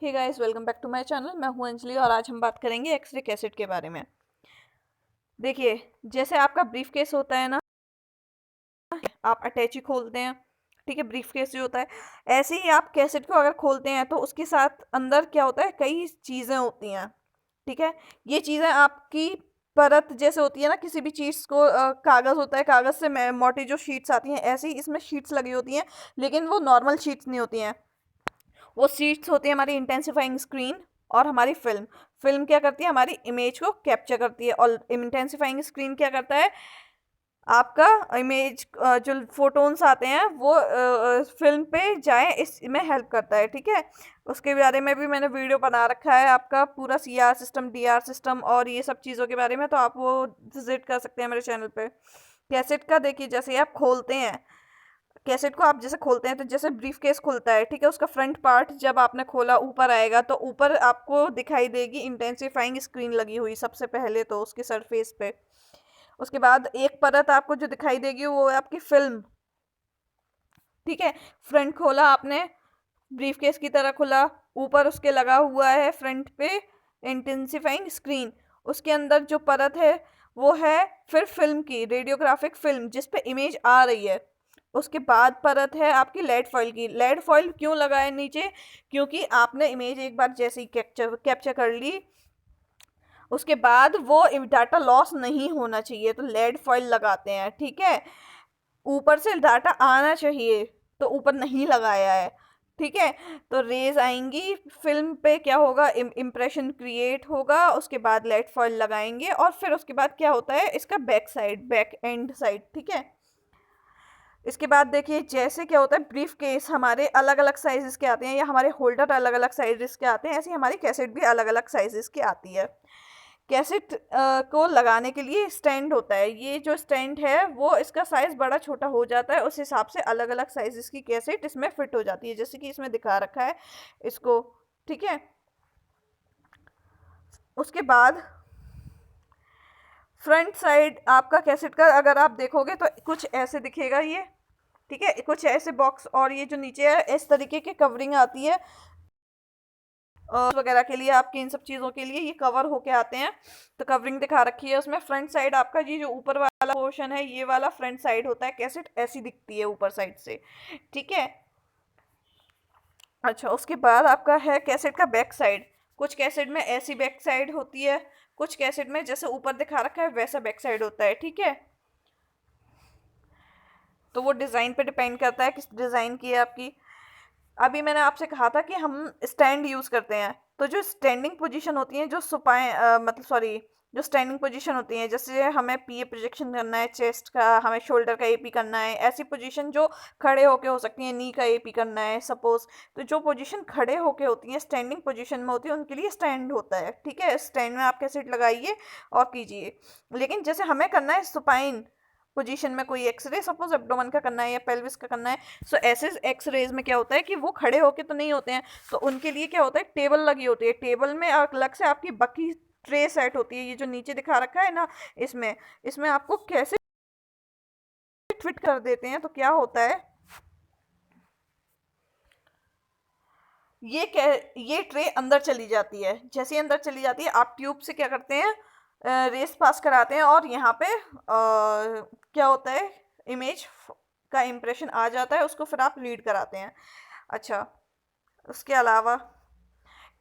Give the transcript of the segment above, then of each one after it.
Hey guys, welcome back to my channel. मैं हूं अंजलि और आज हम बात करेंगे एक्सरे कैसेट के बारे में। देखिए, जैसे आपका ब्रीफ केस होता है ना, आप अटैची खोलते हैं, ठीक है, ब्रीफ केस जो होता है, ऐसे ही आप कैसेट को अगर खोलते हैं तो उसके साथ अंदर क्या होता है, कई चीज़ें होती हैं, ठीक है। ये चीज़ें आपकी परत जैसे होती है ना, किसी भी चीज़ को कागज़ होता है, कागज़ से मोटी जो शीट्स आती हैं, ऐसे ही इसमें शीट्स लगी होती हैं, लेकिन वो नॉर्मल शीट्स नहीं होती हैं। वो शीट्स होती है हमारी इंटेंसिफाइंग स्क्रीन और हमारी फिल्म। फिल्म क्या करती है, हमारी इमेज को कैप्चर करती है, और इंटेंसिफाइंग स्क्रीन क्या करता है, आपका इमेज जो फोटोन्स आते हैं वो फिल्म पे जाए इसमें हेल्प करता है, ठीक है। उसके बारे में भी मैंने वीडियो बना रखा है, आपका पूरा CR सिस्टम, DR सिस्टम और ये सब चीज़ों के बारे में, तो आप वो विजिट कर सकते हैं मेरे चैनल पे। कैसेट का देखिए, जैसे आप खोलते हैं कैसेट को, आप जैसे खोलते हैं तो जैसे ब्रीफ केस खुलता है, ठीक है, उसका फ्रंट पार्ट जब आपने खोला ऊपर आएगा तो ऊपर आपको दिखाई देगी इंटेंसिफाइंग स्क्रीन लगी हुई सबसे पहले तो उसके सरफेस पे। उसके बाद एक परत आपको जो दिखाई देगी वो है आपकी फिल्म, ठीक है। फ्रंट खोला आपने, ब्रीफ केस की तरह खुला, ऊपर उसके लगा हुआ है फ्रंट पे इंटेंसिफाइंग स्क्रीन। उसके अंदर जो परत है वो है फिर फिल्म की, रेडियोग्राफिक फिल्म जिस पे इमेज आ रही है। उसके बाद परत है आपकी लेड फॉइल की। लेड फॉइल क्यों लगाए नीचे, क्योंकि आपने इमेज एक बार जैसे ही कैप्चर कैप्चर कर ली, उसके बाद वो डाटा लॉस नहीं होना चाहिए, तो लेड फॉइल लगाते हैं, ठीक है। ऊपर से डाटा आना चाहिए, तो ऊपर नहीं लगाया है, ठीक है। तो रेज आएंगी फिल्म पे, क्या होगा, इम्प्रेशन क्रिएट होगा, उसके बाद लेड फॉइल लगाएंगे और फिर उसके बाद क्या होता है, इसका back side, back and side, ठीक है। इसके बाद देखिए, जैसे क्या होता है, ब्रीफ केस हमारे अलग अलग साइजेस के आते हैं या हमारे होल्डर अलग अलग साइजेस के आते हैं, ऐसे ही हमारी कैसेट भी अलग अलग साइजेस की आती है। कैसेट को लगाने के लिए स्टैंड होता है, ये जो स्टैंड है वो इसका साइज बड़ा छोटा हो जाता है, उस हिसाब से अलग अलग साइजेस की कैसेट इसमें फिट हो जाती है, जैसे कि इसमें दिखा रखा है इसको, ठीक है। उसके बाद फ्रंट साइड आपका कैसेट का अगर आप देखोगे तो कुछ ऐसे दिखेगा ये, ठीक है, कुछ ऐसे बॉक्स, और ये जो नीचे है इस तरीके की कवरिंग आती है वगैरह के लिए, आपकी इन सब चीज़ों के लिए ये कवर होके आते हैं, तो कवरिंग दिखा रखी है उसमें। फ्रंट साइड आपका ये जो ऊपर वाला पोर्शन है, ये वाला फ्रंट साइड होता है, कैसेट ऐसी दिखती है ऊपर साइड से, ठीक है। अच्छा, उसके बाद आपका है कैसेट का बैक साइड। कुछ कैसेट में ऐसी बैक साइड होती है, कुछ कैसेट में जैसे ऊपर दिखा रखा है वैसा बैक साइड होता है, ठीक है। तो वो डिज़ाइन पे डिपेंड करता है किस डिज़ाइन की है आपकी। अभी मैंने आपसे कहा था कि हम स्टैंड यूज़ करते हैं, तो जो स्टैंडिंग पोजीशन होती है, जो मतलब सॉरी, जो स्टैंडिंग पोजीशन होती है, जैसे हमें पीए प्रोजेक्शन करना है चेस्ट का, हमें शोल्डर का एपी करना है, ऐसी पोजीशन जो खड़े होके हो सकती है, नी का एपी करना है सपोज, तो जो पोजीशन खड़े होके होती है, स्टैंडिंग पोजीशन में होती है, उनके लिए स्टैंड होता है, ठीक है। स्टैंड में आप कैसेट लगाइए और कीजिए। लेकिन जैसे हमें करना है सुपाइन पोजीशन में कोई एक्सरे, सपोज एब्डोमेन का करना है या पेल्विस का करना है, सो ऐसे एक्सरेज में क्या होता है कि वो खड़े होके तो नहीं होते हैं, तो उनके लिए क्या होता है, टेबल लगी होती है, टेबल में अलग से आपकी बकी ट्रे सेट होती है, ये जो नीचे दिखा रखा है ना, इसमें इसमें आपको कैसे फिट कर देते हैं, तो क्या होता है, ये ट्रे अंदर चली जाती है। जैसे ही अंदर चली जाती है, आप ट्यूब से क्या करते हैं, रेस पास कराते हैं, और यहाँ पे क्या होता है, इमेज का इम्प्रेशन आ जाता है, उसको फिर आप रीड कराते हैं। अच्छा, उसके अलावा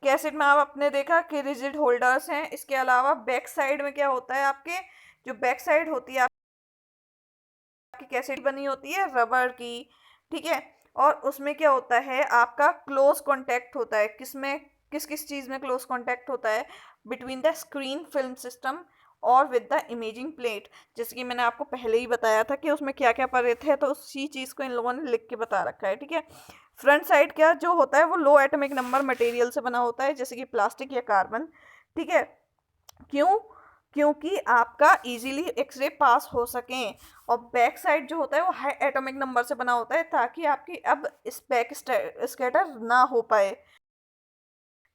कैसेट में आप अपने देखा कि रिजिड होल्डर्स हैं, इसके अलावा बैक साइड में क्या होता है, आपके जो बैक साइड होती है आपकी कैसेट बनी होती है रबर की, ठीक है। और उसमें क्या होता है, आपका क्लोज कॉन्टैक्ट होता है, किसमें, किस किस चीज़ में क्लोज कॉन्टैक्ट होता है, between the screen film system और विद द इमेजिंग प्लेट। जैसे कि मैंने आपको पहले ही बताया था कि उसमें क्या क्या परत है, तो उसी चीज़ को इन लोगों ने लिख के बता रखा है, ठीक है। फ्रंट साइड क्या जो होता है, वो लो एटॉमिक नंबर मटेरियल से बना होता है, जैसे कि प्लास्टिक या कार्बन, ठीक है। क्यों, क्योंकि आपका इजीली एक्सरे पास हो सकें। और बैक साइड जो होता है वो हाई एटॉमिक नंबर से बना होता है, ताकि आपकी अब इस बैक स्कैटर ना हो पाए,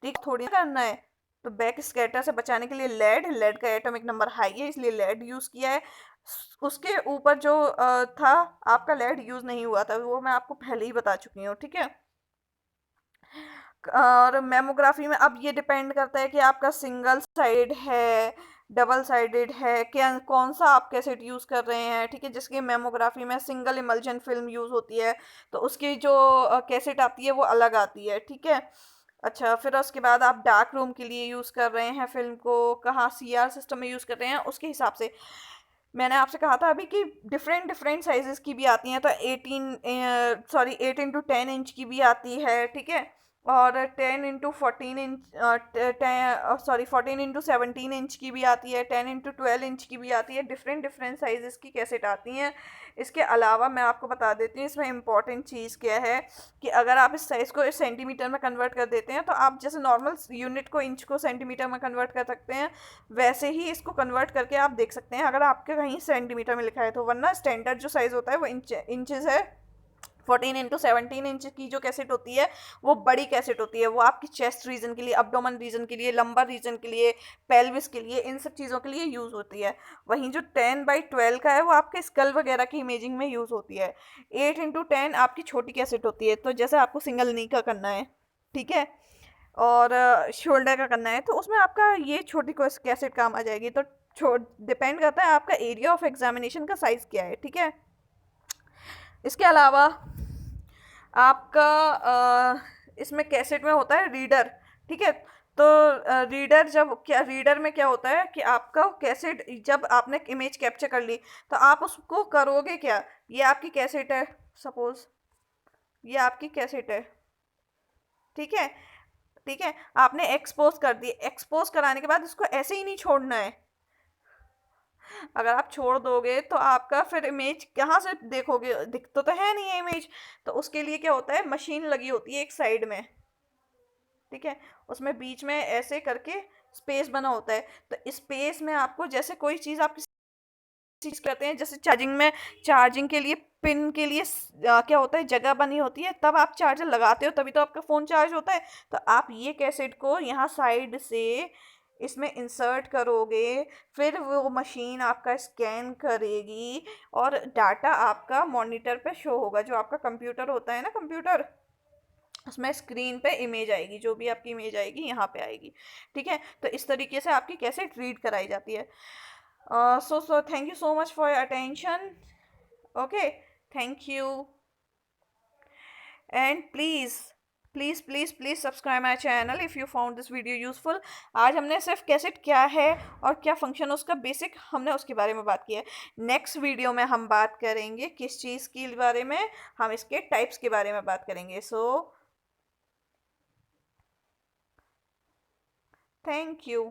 ठीक, थोड़ी करना है। तो बैक स्कैटर से बचाने के लिए लेड का एटॉमिक नंबर हाई है, इसलिए लेड यूज़ किया है। उसके ऊपर जो था आपका लेड यूज़ नहीं हुआ था, वो मैं आपको पहले ही बता चुकी हूँ, ठीक है। और मेमोग्राफी में अब ये डिपेंड करता है कि आपका सिंगल साइड है, डबल साइडेड है, क्या कौन सा आप कैसेट यूज़ कर रहे हैं, ठीक है। जिसकी मेमोग्राफी में सिंगल इमल्जन फिल्म यूज़ होती है, तो उसकी जो कैसेट आती है वो अलग आती है, ठीक है। अच्छा, फिर उसके बाद आप डार्क रूम के लिए यूज़ कर रहे हैं फिल्म को, कहाँ सीआर सिस्टम में यूज़ कर रहे हैं, उसके हिसाब से मैंने आपसे कहा था अभी कि डिफरेंट डिफरेंट साइजेस की भी आती हैं। तो 8 इंटू 10 इंच की भी आती है, ठीक है। और 10 इंटू 14 इंच, 14 इंटू 17 इंच की भी आती है, 10 इंटू 12 इंच की भी आती है। डिफरेंट डिफरेंट साइजेस की कैसेट आती हैं। इसके अलावा मैं आपको बता देती हूँ इसमें इम्पॉर्टेंट चीज़ क्या है, कि अगर आप इस साइज़ को सेंटीमीटर में कन्वर्ट कर देते हैं, तो आप जैसे नॉर्मल यूनिट को इंच को सेंटीमीटर में कन्वर्ट कर सकते हैं, वैसे ही इसको कन्वर्ट करके आप देख सकते हैं अगर आपके कहीं सेंटीमीटर में लिखा है तो। वरना स्टैंडर्ड जो साइज़ होता है वो इंचेस है। 14 इंटू 17 इंच की जो कैसेट होती है वो बड़ी कैसेट होती है, वो आपकी चेस्ट रीजन के लिए, अब्डोमन रीजन के लिए, लंबर रीजन के लिए, पेल्विस के लिए, इन सब चीज़ों के लिए यूज़ होती है। वहीं जो 10/12 का है वो आपके स्कल वगैरह की इमेजिंग में यूज़ होती है। 8 इंटू 10 आपकी छोटी कैसेट होती है, तो जैसे आपको सिंगल नी का करना है, ठीक है, और शोल्डर का करना है, तो उसमें आपका ये छोटी कैसेट काम आ जाएगी। तो डिपेंड करता है आपका एरिया ऑफ एग्जामिनेशन का साइज़ क्या है, ठीक है। इसके अलावा आपका इसमें कैसेट में होता है रीडर, ठीक है। तो रीडर जब क्या, रीडर में क्या होता है कि आपका कैसेट जब आपने इमेज कैप्चर कर ली, तो आप उसको करोगे क्या, ये आपकी कैसेट है, सपोज ये आपकी कैसेट है, ठीक है, ठीक है। आपने एक्सपोज कर दी, एक्सपोज कराने के बाद उसको ऐसे ही नहीं छोड़ना है। अगर आप छोड़ दोगे तो आपका फिर इमेज कहाँ से देखोगे, दिख तो है नहीं है इमेज। तो उसके लिए क्या होता है, मशीन लगी होती है एक साइड में, ठीक है। उसमें बीच में ऐसे करके स्पेस बना होता है। तो स्पेस में आपको जैसे कोई चीज़ आप किसी चीज़ करते हैं, जैसे चार्जिंग में, चार्जिंग के लिए पिन के लिए क्या होता है, जगह बनी होती है, तब आप चार्जर लगाते हो तभी तो आपका फ़ोन चार्ज होता है। तो आप ये कैसेट को यहाँ साइड से इसमें इंसर्ट करोगे, फिर वो मशीन आपका स्कैन करेगी और डाटा आपका मॉनिटर पे शो होगा। जो आपका कंप्यूटर होता है ना, कंप्यूटर, उसमें स्क्रीन पे इमेज आएगी, जो भी आपकी इमेज आएगी यहाँ पे आएगी, ठीक है। तो इस तरीके से आपकी कैसेट रीड कराई जाती है। सो thank you so much for your attention. Okay, thank you, and please subscribe my channel if you found this video useful. आज हमने सिर्फ कैसेट क्या है और क्या फंक्शन उसका बेसिक हमने उसके बारे में बात की है। नेक्स्ट वीडियो में हम बात करेंगे किस चीज़ के बारे में, हम इसके टाइप्स के बारे में बात करेंगे। So thank you.